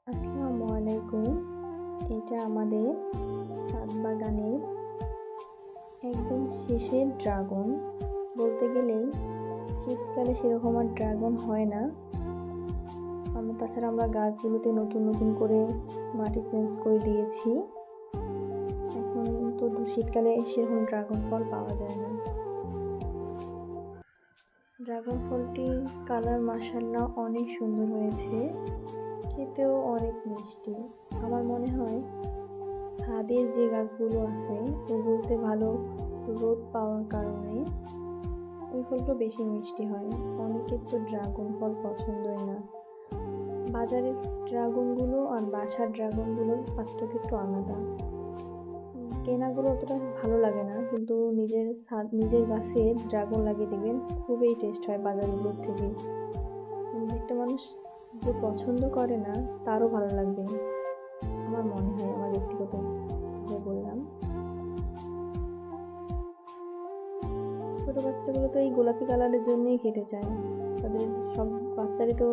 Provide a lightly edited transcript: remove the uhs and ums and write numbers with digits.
আসসালামু আলাইকুম। এটা আমাদের ছাদ বাগানের একদম শেষের ড্রাগন। বলতে গেলেই শীতকালে সেরকম আর ড্রাগন হয় না। তাছাড়া আমরা গাছগুলোতে নতুন নতুন করে মাটি চেঞ্জ করে দিয়েছি। এখন তো শীতকালে সেরকম ড্রাগন ফল পাওয়া যায় না। ড্রাগন ফলটির কালার মাশাআল্লাহ অনেক সুন্দর হয়েছে, খেতেও অনেক মিষ্টি। আমার মনে হয় ছাদের যে গাছগুলো আছে ওগুলোতে ভালো রোদ পাওয়ার কারণে ওই ফলগুলো বেশি মিষ্টি হয়। অনেকের তো ড্রাগন ফল পছন্দই না। বাজারের ড্রাগনগুলো আর বাসার ড্রাগনগুলোর পার্থক্য একটু আলাদা। কেনাগুলো অতটা ভালো লাগে না, কিন্তু নিজের গাছে ড্রাগন লাগিয়ে দেখবেন খুবই টেস্ট হয় বাজারগুলোর থেকে। একটা মানুষ যে পছন্দ করে না তারও ভালো লাগবে, আমার মনে হয়, আমার ব্যক্তিগতভাবে বললাম। ছোটো বাচ্চাগুলো তো এই গোলাপি কালারের জন্যই খেতে চায়। তাদের সব বাচ্চারই তো